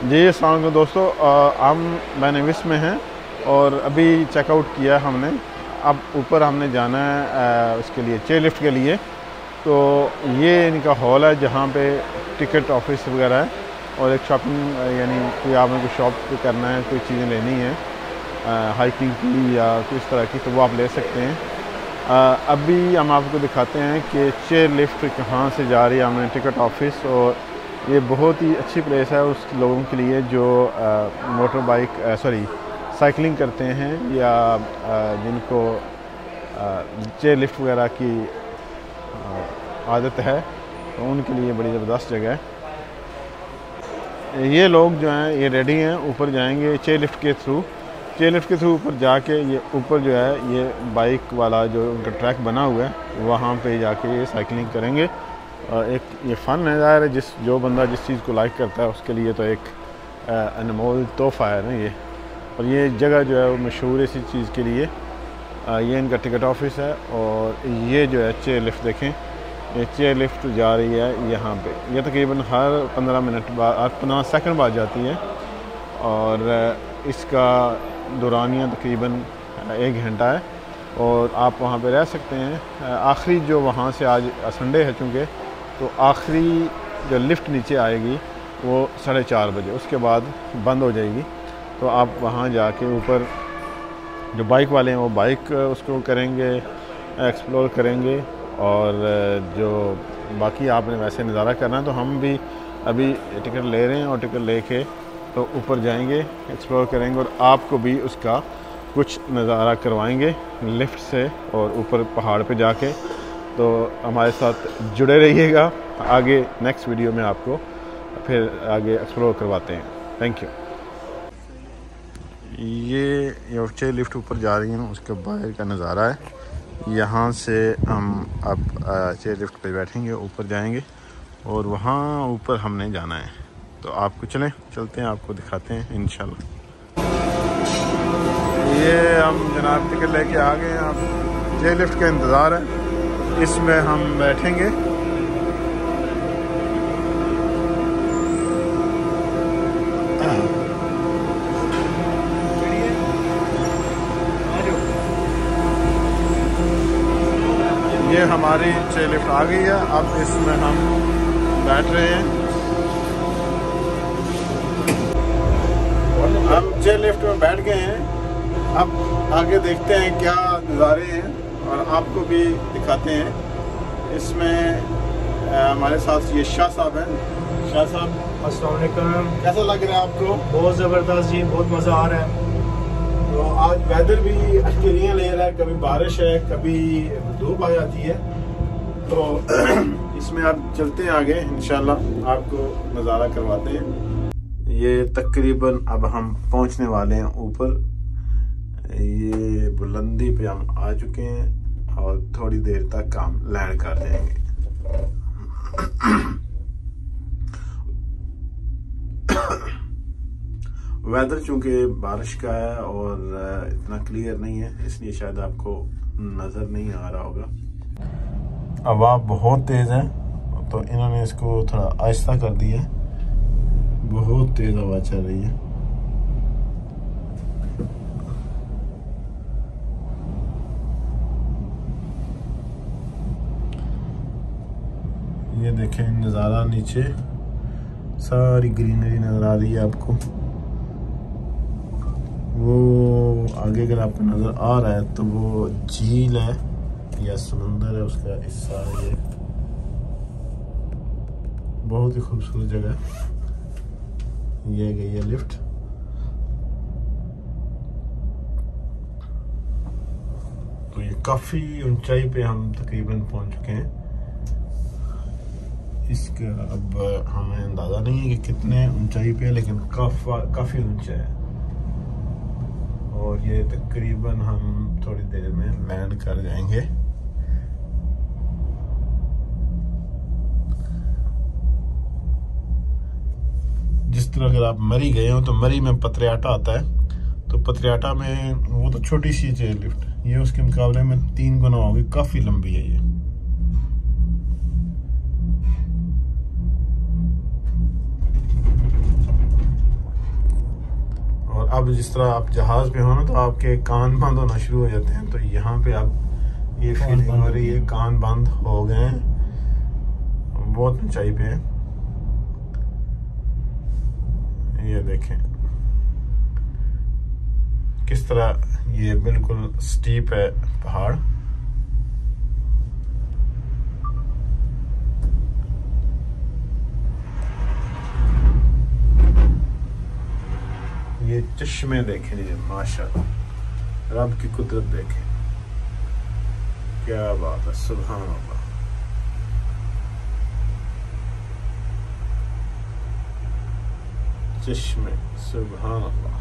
जी अस्सलाम वालेकुम दोस्तों, हम मैनेविस में हैं और अभी चेकआउट किया हमने। अब ऊपर हमने जाना है उसके लिए, चेयर लिफ्ट के लिए। तो ये इनका हॉल है जहाँ पे टिकट ऑफिस वगैरह है और एक शॉपिंग, यानी कोई आपने कोई शॉप करना है, कोई चीज़ें लेनी है हाइकिंग की या किस तरह की, तो वो आप ले सकते हैं। अभी हम आपको दिखाते हैं कि चेयर लिफ्ट कहाँ से जा रही है। हमने टिकट ऑफिस, और ये बहुत ही अच्छी प्लेस है उस लोगों के लिए जो मोटर बाइक साइकिलिंग करते हैं या जिनको चेयर लिफ्ट वगैरह की आदत है, तो उनके लिए बड़ी ज़बरदस्त जगह है। ये लोग जो हैं ये रेडी हैं, ऊपर जाएंगे चेयर लिफ्ट के थ्रू। चेयर लिफ्ट के थ्रू ऊपर जाके ये ऊपर जो है ये बाइक वाला जो उनका ट्रैक बना हुआ है वहाँ पे जाके ये साइकिलिंग करेंगे। एक ये फ़न है, ज़ाहिर है जो बंदा जिस चीज़ को लाइक करता है उसके लिए तो एक अनमोल तोहफ़ा है ना ये। और ये जगह जो है वो मशहूर है इसी चीज़ के लिए। ये इनका टिकट ऑफिस है और ये जो है चेयर लिफ्ट देखें, ये चेयर लिफ्ट जा रही है यहाँ पे। ये तकरीबन हर 15 मिनट बाद, हर 15 सेकंड बाद जाती है और इसका दौरानिया तकरीबन 1 घंटा है और आप वहाँ पे रह सकते हैं। आखिरी जो वहाँ से, आज संडे है चूँकि, तो आखिरी जो लिफ्ट नीचे आएगी वो 4:30 बजे, उसके बाद बंद हो जाएगी। तो आप वहाँ जाके ऊपर जो बाइक वाले हैं वो बाइक उसको करेंगे, एक्सप्लोर करेंगे, और जो बाकी आपने वैसे नज़ारा करना है तो हम भी अभी टिकट ले रहे हैं और टिकट लेके तो ऊपर जाएंगे, एक्सप्लोर करेंगे और आपको भी उसका कुछ नज़ारा करवाएंगे लिफ्ट से और ऊपर पहाड़ पे जाके। तो हमारे साथ जुड़े रहिएगा, आगे नेक्स्ट वीडियो में आपको फिर आगे एक्सप्लोर करवाते हैं। Thank you. ये चेयर लिफ्ट ऊपर जा रही है, उसके बाहर का नज़ारा है। यहाँ से हम अब चेयर लिफ्ट पे बैठेंगे, ऊपर जाएंगे और वहाँ ऊपर हमने जाना है। तो आपको चलते हैं, आपको दिखाते हैं इंशाल्लाह। ये हम जनाब टिकट लेके आ गए हैं, अब चेयर लिफ्ट का इंतज़ार है, इसमें हम बैठेंगे। ये हमारी चेयर लिफ्ट आ गई है, अब इसमें हम बैठ रहे हैं। हम चेयर लिफ्ट में बैठ गए हैं, अब आगे देखते हैं क्या नज़ारे हैं और आपको भी दिखाते हैं। इसमें हमारे साथ ये शाह साहब हैं। शाह साहब अस्सलाम वालेकुम। कैसा लग रहा है आपको? बहुत ज़बरदस्त जी, बहुत मज़ा आ रहा है। तो आज वेदर भी अश्किरियाँ ले रहा है, कभी बारिश है कभी धूप आ जाती है। तो इसमें आप चलते हैं आगे, इंशाल्लाह आपको नज़ारा करवाते हैं। ये तकरीबन अब हम पहुंचने वाले हैं ऊपर, ये बुलंदी पे हम आ चुके हैं और थोड़ी देर तक हम लैंड कर जाएंगे। वेदर चूंकि बारिश का है और इतना क्लियर नहीं है, इसलिए शायद आपको नज़र नहीं आ रहा होगा। हवा बहुत तेज़ है तो इन्होंने इसको थोड़ा आहिस्ता कर दिया है, बहुत तेज़ हवा चल रही है। ये देखें नज़ारा, नीचे सारी ग्रीनरी नज़र आ रही है आपको। वो आगे अगर आपको नज़र आ रहा है तो वो झील है या समुंदर है, उसका हिस्सा है ये। बहुत ही खूबसूरत जगह। ये गई है लिफ्ट। तो ये काफ़ी ऊंचाई पे हम तकरीबन पहुंच चुके हैं। इसका अब हमें अंदाज़ा नहीं है कि कितने ऊंचाई पे है, लेकिन काफ़ी ऊंचा है। और ये तकरीबन हम थोड़ी देर में लैंड कर जाएंगे। जिस तरह अगर आप मरी गए हो तो मरी में पत्रियाटा आता है, तो पत्रियाटा में वो तो छोटी सी चेयर लिफ्ट, ये उसके मुकाबले में 3 गुना होगी, काफ़ी लंबी है ये। अब जिस तरह आप जहाज पे हो ना तो आपके कान बंद होना शुरू हो जाते हैं, तो यहाँ पे आप ये फीलिंग हो रही है कान बंद हो गए हैं, बहुत ऊंचाई पे है। ये देखें किस तरह ये बिल्कुल स्टीप है पहाड़। ये चश्मे देखें जी, माशाल्लाह, रब की कुदरत देखें, क्या बात है, सुभान अल्लाह। चश्मे, सुभान अल्लाह।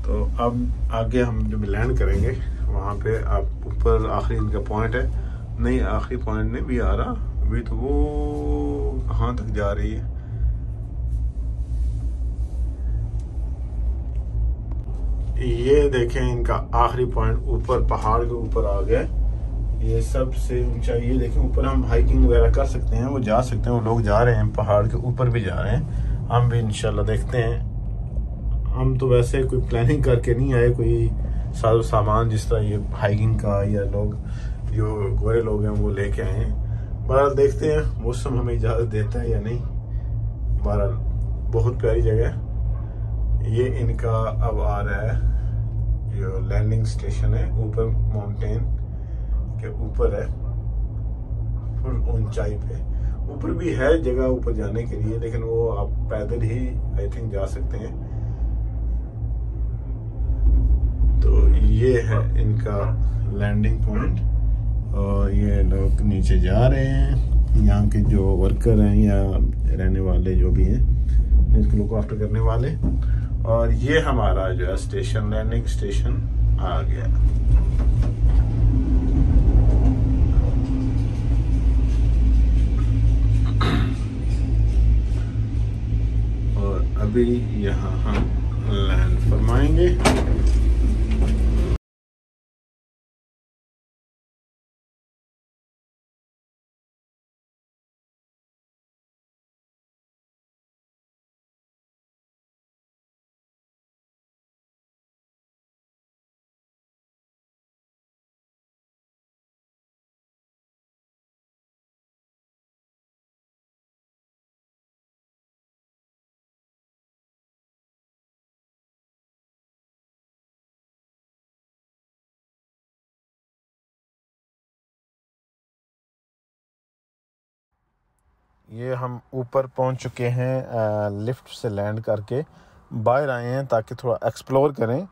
तो अब आगे हम जब लैंड करेंगे वहाँ पे आप ऊपर आखिरी इनका पॉइंट है, नहीं आखिरी पॉइंट नहीं भी आ रहा अभी, तो वो कहाँ तक जा रही है। ये देखें इनका आखिरी पॉइंट ऊपर पहाड़ के ऊपर आ गया, ये सबसे ऊंचा। ये देखें ऊपर हम हाइकिंग वगैरह कर सकते हैं, वो जा सकते हैं, वो लोग जा रहे हैं पहाड़ के ऊपर भी जा रहे हैं, हम भी इंशाल्लाह देखते हैं। हम तो वैसे कोई प्लानिंग करके नहीं आए, कोई साजो सामान जिस तरह ये हाइकिंग का या लोग जो गोरे लोग हैं वो लेके आए हैं। बहरहाल देखते हैं मौसम हमें इजाज़त देता है या नहीं। बहरहाल बहुत प्यारी जगह है। ये इनका अब आ रहा है जो लैंडिंग स्टेशन है, ऊपर माउंटेन के ऊपर है, फुल ऊंचाई पे। ऊपर भी है जगह ऊपर जाने के लिए, लेकिन वो आप पैदल ही आई थिंक जा सकते हैं। तो ये है इनका लैंडिंग पॉइंट और ये लोग नीचे जा रहे हैं। यहाँ के जो वर्कर हैं या रहने वाले जो भी हैं, इसको लुक आफ्टर करने वाले। और ये हमारा जो है स्टेशन, लैंडिंग स्टेशन आ गया। और अभी यहाँ हम लैंड फरमाएंगे। ये हम ऊपर पहुंच चुके हैं, लिफ्ट से लैंड करके बाहर आए हैं ताकि थोड़ा एक्सप्लोर करें।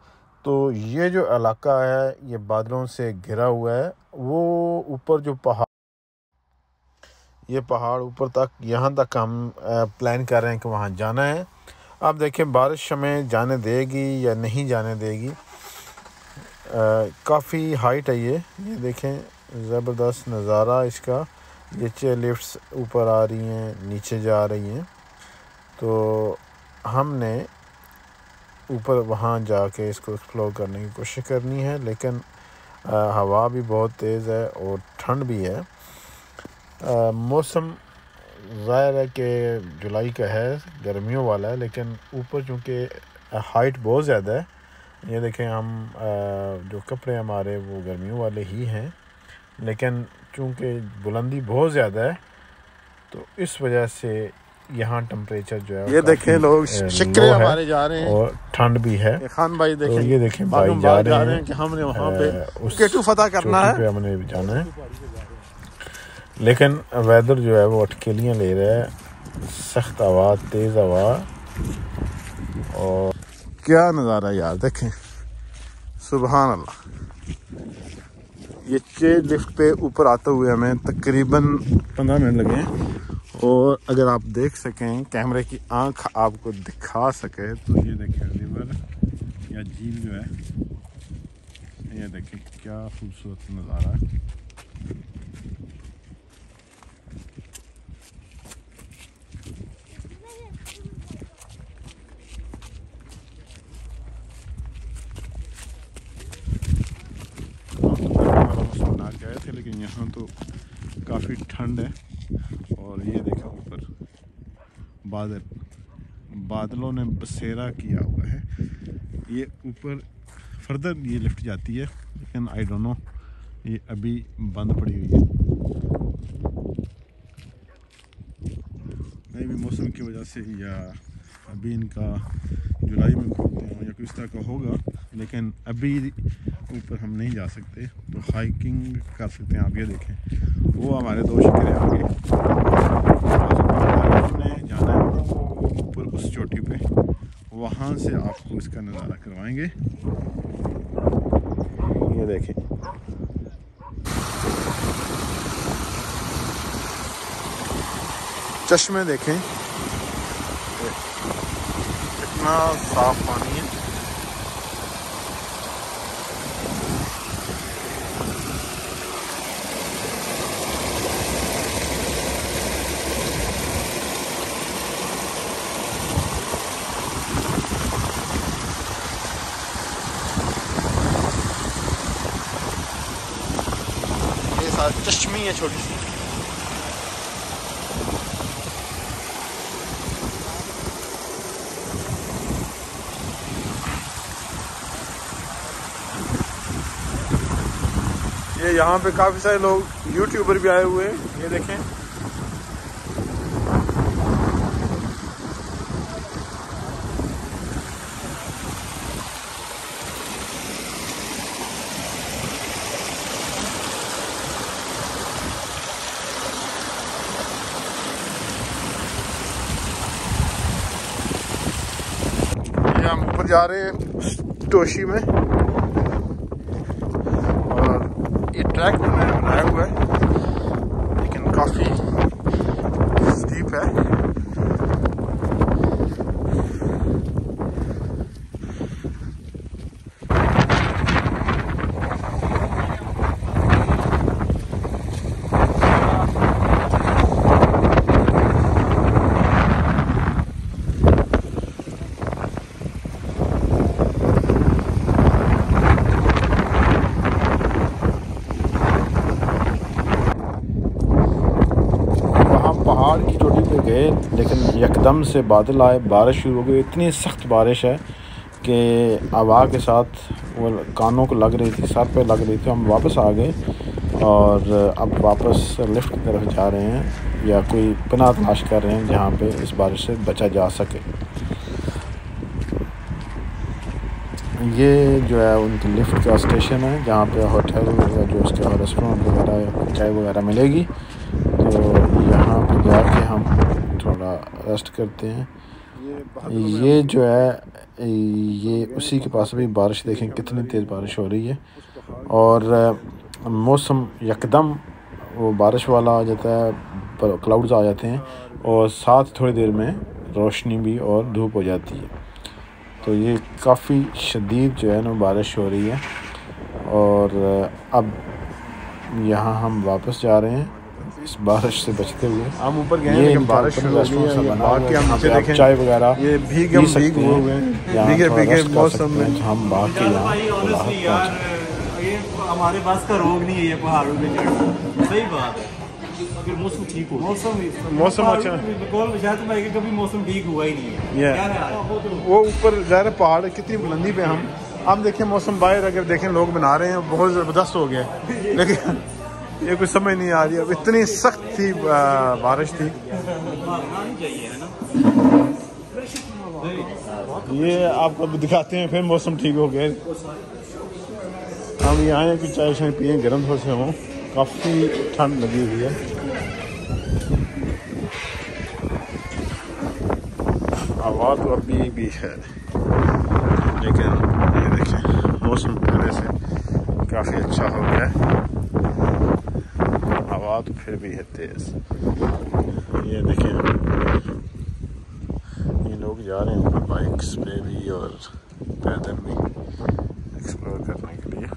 तो ये जो इलाका है ये बादलों से घिरा हुआ है। वो ऊपर जो पहाड़, ये पहाड़ ऊपर तक, यहाँ तक हम प्लान कर रहे हैं कि वहाँ जाना है। आप देखें बारिश हमें जाने देगी या नहीं जाने देगी। काफ़ी हाइट है ये देखें, ज़बरदस्त नज़ारा इसका। ये चेयर लिफ्ट्स ऊपर आ रही हैं, नीचे जा रही हैं। तो हमने ऊपर वहाँ जाके इसको एक्सप्लोर करने की कोशिश करनी है, लेकिन हवा भी बहुत तेज़ है और ठंड भी है। मौसम ज़ाहिर है कि जुलाई का है, गर्मियों वाला है, लेकिन ऊपर चूँकि हाइट बहुत ज़्यादा है। ये देखें हम जो कपड़े हमारे वो गर्मियों वाले ही हैं, लेकिन चूँकि बुलंदी बहुत ज़्यादा है तो इस वजह से यहाँ टेम्परेचर जो है, ये देखें लोग शिकरे हमारे जा रहे हैं और ठंड भी है। खान भाई देखें, तो ये देखें भाई जा रहे हैं कि हमने वहाँ पे केटू फतह करना है, हमने जाना है। लेकिन वेदर जो है वो अटकेलियाँ ले रहा है, सख्त हवा, तेज़ हवा। और क्या नज़ारा यार, देखें सुभान अल्लाह। ये चेयर लिफ्ट पे ऊपर आते हुए हमें तकरीबन 15 मिनट लगे हैं। और अगर आप देख सकें, कैमरे की आंख आपको दिखा सके, तो ये देखें रिवर या झील जो है, ये देखें क्या खूबसूरत नज़ारा है। यहाँ तो काफ़ी ठंड है। और ये देखो ऊपर बादलों ने बसेरा किया हुआ है। ये ऊपर फर्दर ये लिफ्ट जाती है, लेकिन आई डोंट नो ये अभी बंद पड़ी हुई है। मे भी मौसम की वजह से, या अभी इनका जुलाई में खोलते हैं या किस तरह का होगा, लेकिन अभी ऊपर हम नहीं जा सकते। तो हाइकिंग कर सकते हैं आप। ये देखें वो हमारे दो शिकरे आगे। हमने जाना है ऊपर उस चोटी पे, वहाँ से आपको इसका नज़ारा करवाएंगे। ये देखें चश्मे, देखें कितना साफ पानी है। ये सारी चश्मी है छोटी सी। ये यहाँ पे काफ़ी सारे लोग यूट्यूबर भी आए हुए हैं। ये देखें ये हम ऊपर जा रहे हैं टोशी में, ये ट्रैक बनाया हुआ है, लेकिन काफ़ी स्टीप है। पहाड़ की चोटी पे गए, लेकिन यकदम से बादल आए, बारिश शुरू हो गई। इतनी सख्त बारिश है कि हवा के साथ वो कानों को लग रही थी, सर पे लग रही थी। हम वापस आ गए और अब वापस लिफ्ट की तरफ जा रहे हैं, या कोई पनाह तलाश कर रहे हैं जहाँ पे इस बारिश से बचा जा सके। ये जो है उनकी लिफ्ट का स्टेशन है, जहाँ पे होटल या जो उसके रेस्टोरेंट वगैरह चाय वगैरह मिलेगी। तो यहाँ पे जाके हम थोड़ा रेस्ट करते हैं। ये जो है ये उसी के पास भी बारिश, देखें कितनी तेज़ बारिश हो रही है। और मौसम यकदम वो बारिश वाला आ जाता है, क्लाउड्स आ जाते हैं, और साथ थोड़ी देर में रोशनी भी और धूप हो जाती है। तो ये काफ़ी शदीद जो है ना बारिश हो रही है। और अब यहाँ हम वापस जा रहे हैं इस बारिश से बचते हुए। हम ऊपर गए हैं, लेकिन बारिश हो रही है। बाग के हम नीचे देखें, चाय वगैरह ये भीग हुए हैं, भीगे मौसम में हम बाग के यहाँ ये हमारे पास का रोग नहीं है ये पहाड़ों पे चढ़ना। सही बात है, अगर मौसम ठीक हो, मौसम अच्छा, शायद भाई कभी मौसम ठीक हुआ ही नहीं है। वो ऊपर ज़ाहिर पहाड़ कितनी बुलंदी पे हम देखें मौसम बाहर अगर देखें लोग बना रहे हैं, बहुत ज़बरदस्त हो गया, लेकिन ये कुछ समझ नहीं आ रही। अब इतनी सख्त थी बारिश थी। ये आपको दिखाते हैं, फिर मौसम ठीक हो गया। हम यहाँ आए कि चाय शाय पिए, गर्म थोड़े से हों, काफ़ी ठंड लगी हुई है। हवा तो अभी भी है, लेकिन ये देखें मौसम पहले से काफ़ी अच्छा हो गया है। हवा तो फिर भी है तेज़। ये देखें ये लोग जा रहे हैं ऊपर बाइक्स पे भी और पैदल भी एक्सप्लोर करने के लिए।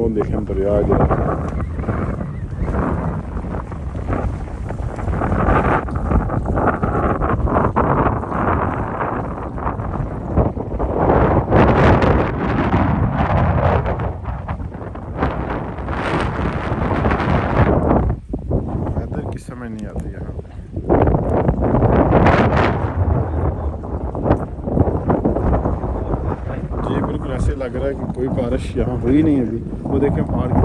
वो देखें दरिया जो वेदर की समझ नहीं आती यहाँ पे। जी बिल्कुल ऐसे लग रहा है कि कोई बारिश यहाँ हुई नहीं अभी। वो देखें पहाड़ की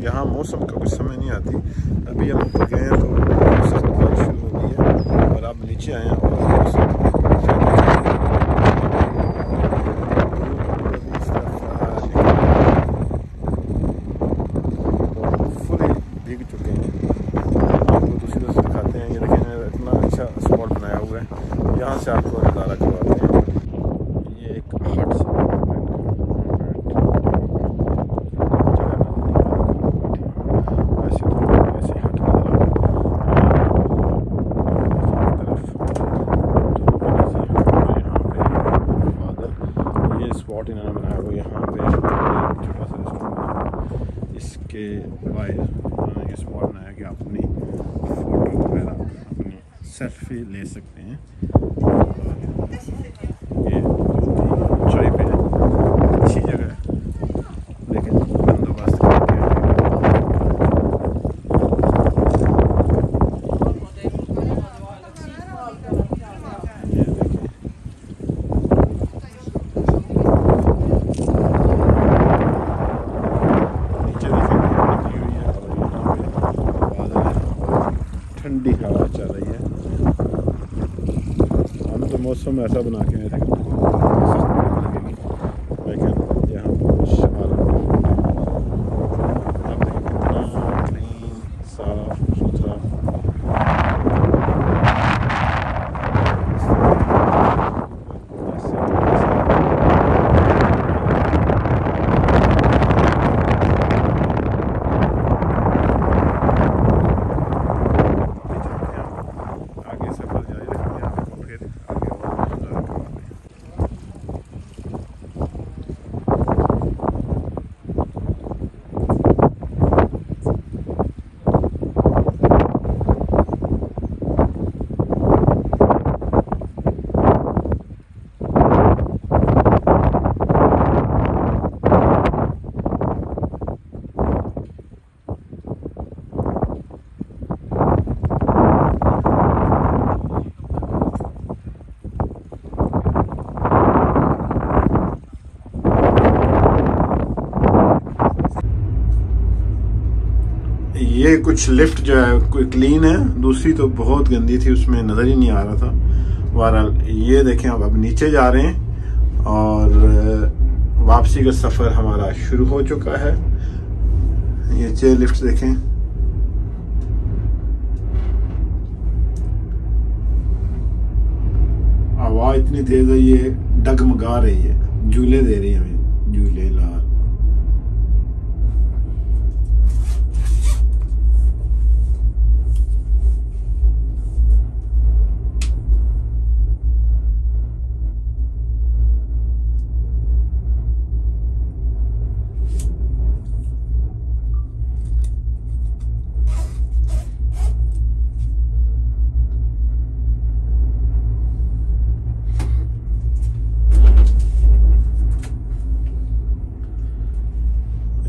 यहाँ मौसम का कुछ समझ नहीं आती। अभी हम ऊपर गए हैं तो सख्त बारिश शुरू हो गई है और अब नीचे आए हैं और फुली भीग चुके हैं। आपको दूसरी तरफ दिखाते हैं। ये देखें इतना अच्छा स्पॉट बनाया हुआ है, यहाँ से आपको नज़ारा करवाते हैं। ये एक हट स्पॉट इन्होंने बनाया हुआ। यहाँ पे एक छोटा सा रेस्टोरेंट, इसके बाहर उन्होंने ये स्पॉट बनाया कि आप अपनी फ़ोटो वगैरह अपनी सेल्फी ले सकते हैं। ये ऊंचाई पे अच्छी जगह है, लेकिन बंदोबस्त करके ठंडी हवा चल रही है। हम तो मौसम ऐसा बना के आए थे लेकिन यहाँ कुछ आप देखें कितना क्लीन साफ सुथरा। ये कुछ लिफ्ट जो है कोई क्लीन है, दूसरी तो बहुत गंदी थी, उसमें नज़र ही नहीं आ रहा था। बहरहाल ये देखें अब नीचे जा रहे हैं और वापसी का सफ़र हमारा शुरू हो चुका है। ये चेयर लिफ्ट देखें, आवाज़ इतनी तेज़ है, ये डगमगा रही है, झूले दे रही है हमें, झूले लाल।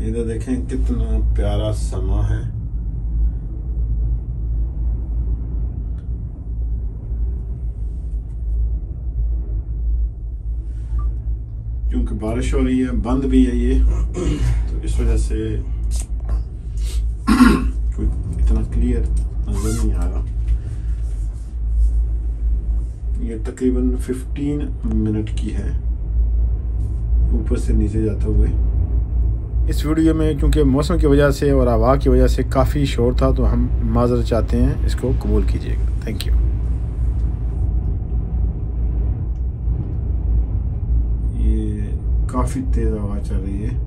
इधर देखें कितना प्यारा समा है। क्योंकि बारिश हो रही है, बंद भी है ये, तो इस वजह से कोई इतना क्लियर नजर नहीं आ रहा। ये तकरीबन 15 मिनट की है ऊपर से नीचे जाते हुए। इस वीडियो में क्योंकि मौसम की वजह से और हवा की वजह से काफ़ी शोर था, तो हम माज़रत चाहते हैं, इसको कबूल कीजिएगा। Thank you. ये काफ़ी तेज़ हवा चल रही है।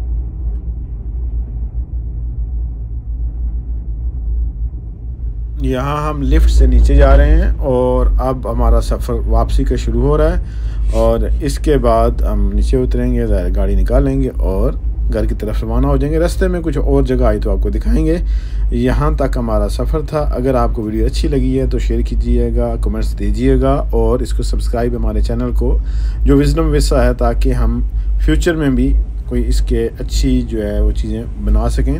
यहाँ हम लिफ्ट से नीचे जा रहे हैं और अब हमारा सफ़र वापसी का शुरू हो रहा है और इसके बाद हम नीचे उतरेंगे, गाड़ी निकालेंगे और घर की तरफ रवाना हो जाएंगे। रास्ते में कुछ और जगह आई तो आपको दिखाएंगे। यहाँ तक हमारा सफ़र था। अगर आपको वीडियो अच्छी लगी है तो शेयर कीजिएगा, कमेंट्स दीजिएगा और इसको सब्सक्राइब हमारे चैनल को जो विज़डम विसा है, ताकि हम फ्यूचर में भी कोई इसके अच्छी जो है वो चीज़ें बना सकें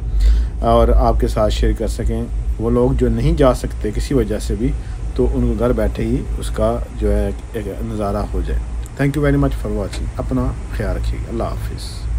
और आपके साथ शेयर कर सकें। वो लोग जो नहीं जा सकते किसी वजह से भी, तो उनको घर बैठे ही उसका जो है एक नज़ारा हो जाए। Thank you very much for watching. अपना ख्याल रखिएगा। अल्लाह हाफिज़।